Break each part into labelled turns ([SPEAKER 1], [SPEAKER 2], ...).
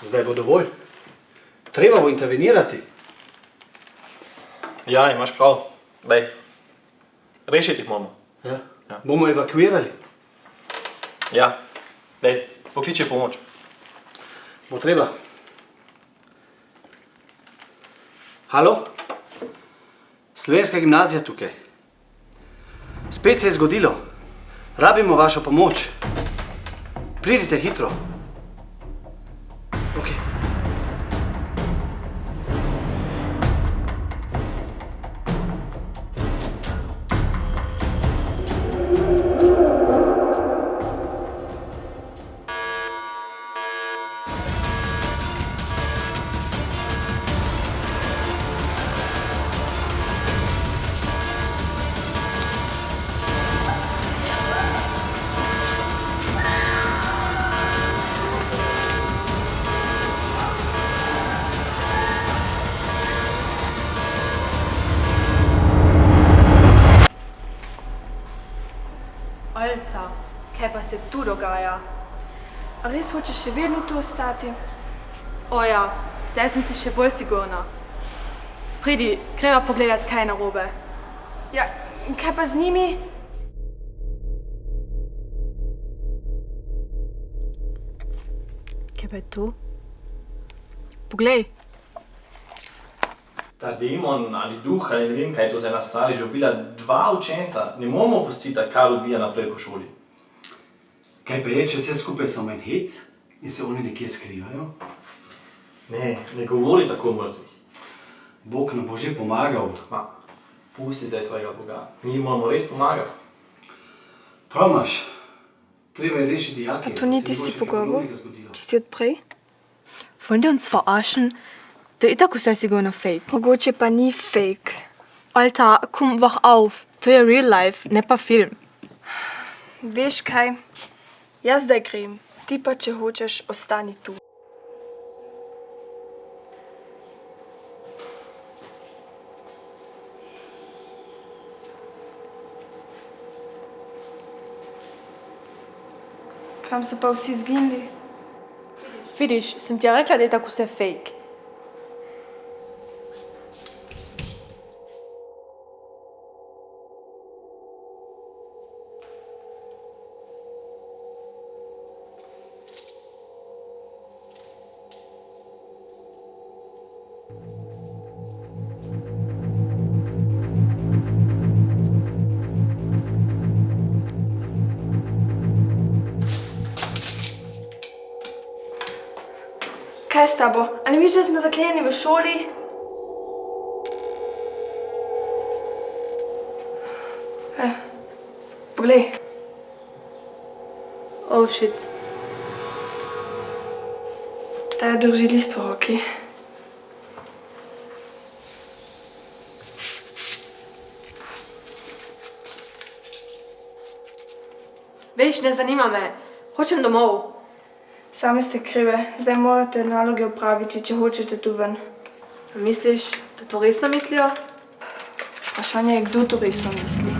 [SPEAKER 1] Zdaj bo dovolj. Treba bo intervenirati.
[SPEAKER 2] Ja, imaš prav. Daj. Rešiti jih moramo.
[SPEAKER 1] Ja. Bomo evakuirali.
[SPEAKER 2] Ja. Daj, pokliči pomoč.
[SPEAKER 1] Bo treba. Halo? Slovenska gimnazija tukaj. Spet se je zgodilo. Rabimo vašo pomoč. Pridite hitro. Ok.
[SPEAKER 3] Alter, kaj pa se tu dogaja? A res hočeš še vedno tu ostati? O ja, zdaj sem si še bolj sigurna. Pridi, greva pogledat, kaj je narobe. Ja, in kaj pa z njimi? Kaj pa je tu? Poglej.
[SPEAKER 2] Ta demon ali duh ali ne vem, kaj je to za ena stari, že ubila 2 učenca. Ne moramo pustiti, da Karl ubija naprej po šoli.
[SPEAKER 1] Kaj pa je, če vse skupaj samo en hec in se oni nekje skrivajo?
[SPEAKER 2] Ne govori tako o mrtvih.
[SPEAKER 1] Bog nam bo že pomagal.
[SPEAKER 2] Pusti zdaj tvojega Boga. Mi moramo res pomagati.
[SPEAKER 1] Prav imaš. Treba je rešiti Jake.
[SPEAKER 4] A to ni tisti pogovor? Čisti od prej? Wollen die uns verarschen? To je itak vse sigurno fake. Mogoče pa ni fake. Alter, komm, wach auf. To je real life, ne pa film. Veš kaj? Jaz zdaj grem. Ti pa, če hočeš, ostani tu. Kam so pa vsi zginili? Vidiš, sem ti rekla, da je tako vse fake. Kaj s tabo? Ali misliš, da smo zaklenjeni v šoli? Poglej. Oh, shit. Ta drži list v roki.
[SPEAKER 3] Veš, ne zanima me. Hočem domov.
[SPEAKER 4] Sami ste krive. Zdaj morate naloge opraviti, če hočete tu ven.
[SPEAKER 3] Misliš, da to resno mislijo?
[SPEAKER 4] Vprašanje je, kdo to resno misli.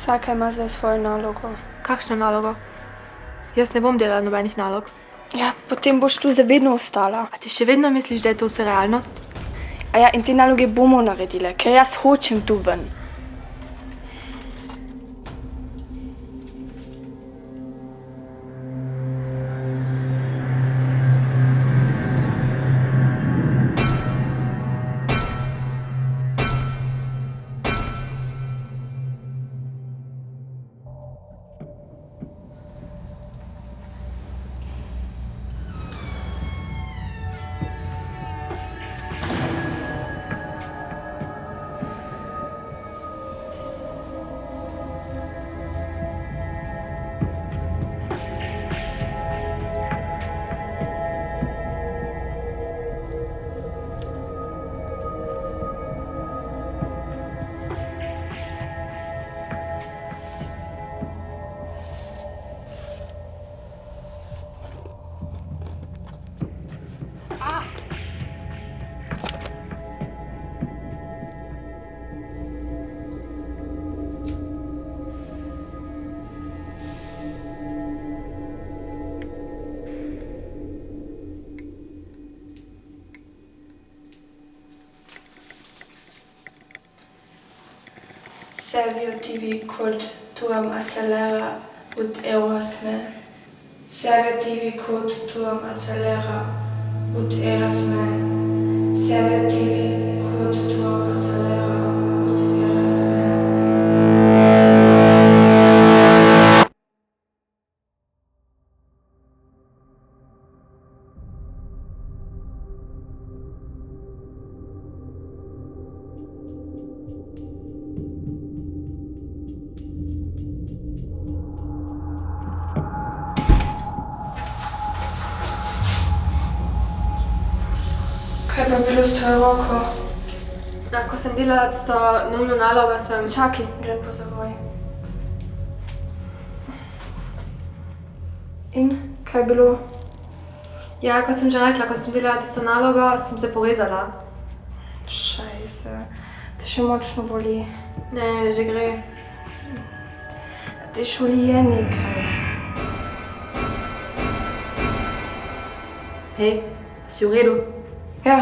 [SPEAKER 4] Vsaka ima zdaj svojo nalogo.
[SPEAKER 3] Kakšno nalogo? Jaz ne bom delala nobenih nalog.
[SPEAKER 4] Ja, potem boš tu zavedno ostala.
[SPEAKER 3] A ti še vedno misliš, da je to vse realnost?
[SPEAKER 4] A ja, in te naloge bomo naredile, ker jaz hočem tu ven. Servio tibi quod tuam accelera ut eras me. Servio tibi quod tuam accelera ut eras me. Servio tibi quod tuam accelera ut eras me. Kaj pa bilo s tvojo roko?
[SPEAKER 3] Ko sem delala tisto neumno nalogo, sem...
[SPEAKER 4] Čakaj, grem po zavoj. In, kaj je bilo?
[SPEAKER 3] Ja, kot sem že rekla, ko sem delala tisto nalogo, sem se porezala.
[SPEAKER 4] Šajse, te še močno boli.
[SPEAKER 3] Ne, že gre.
[SPEAKER 4] Te šoli je nekaj.
[SPEAKER 3] Hej, si v redu?
[SPEAKER 4] Ja,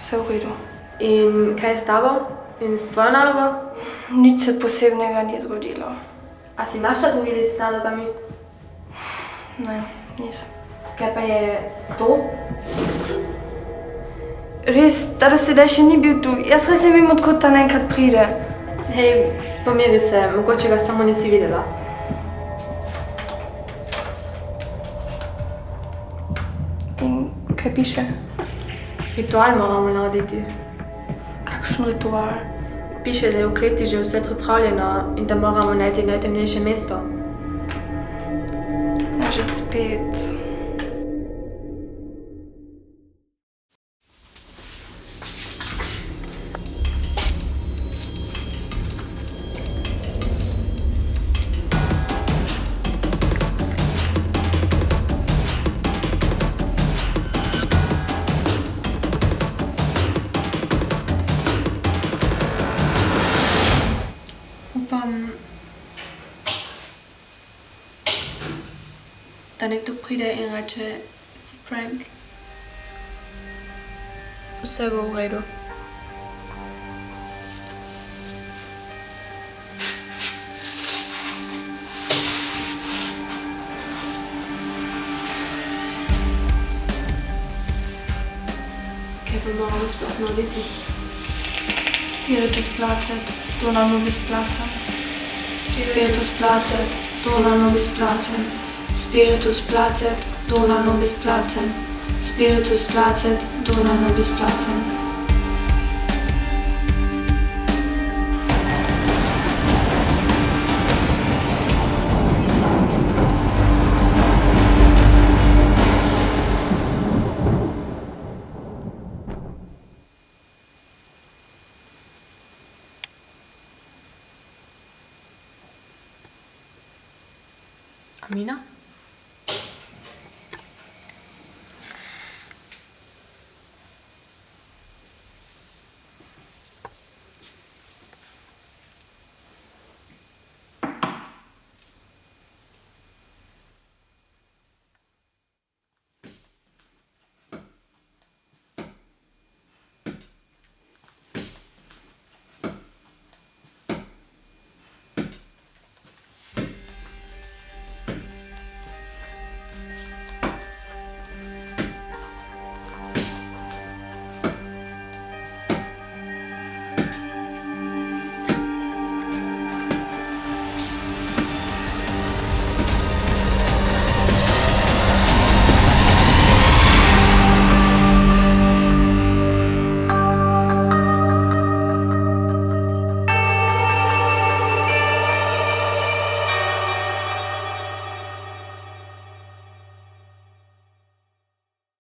[SPEAKER 4] vse v redu.
[SPEAKER 3] In kaj je s tabo? In s tvojo nalogo?
[SPEAKER 4] Nič se posebnega ni zgodilo.
[SPEAKER 3] A si našla drugi list s nalogami?
[SPEAKER 4] Ne, nisem.
[SPEAKER 3] Kaj pa je to?
[SPEAKER 4] Res, ta do sedaj še ni bil tu. Jaz res ne vem, odkot ta naenkrat pride.
[SPEAKER 3] Hej, pomiri se, mogoče ga samo nisi videla.
[SPEAKER 4] In kaj piše?
[SPEAKER 3] Ritual moramo narediti.
[SPEAKER 4] Kakšen ritual?
[SPEAKER 3] Piše, da je v kleti že vse pripravljeno in da moramo najti najtemnejše mesto.
[SPEAKER 4] Ja, že spet.
[SPEAKER 5] Upam, da nekdo pride in reče, it's a prank. Vse bo v redu. Kaj pa moramo sploh narediti?
[SPEAKER 4] Spiritus placet, dona nobis placem. Spiritus placet, dona nobis placem. Spiritus placet, dona nobis placem. Spiritus placet, dona nobis placem.
[SPEAKER 5] Amina?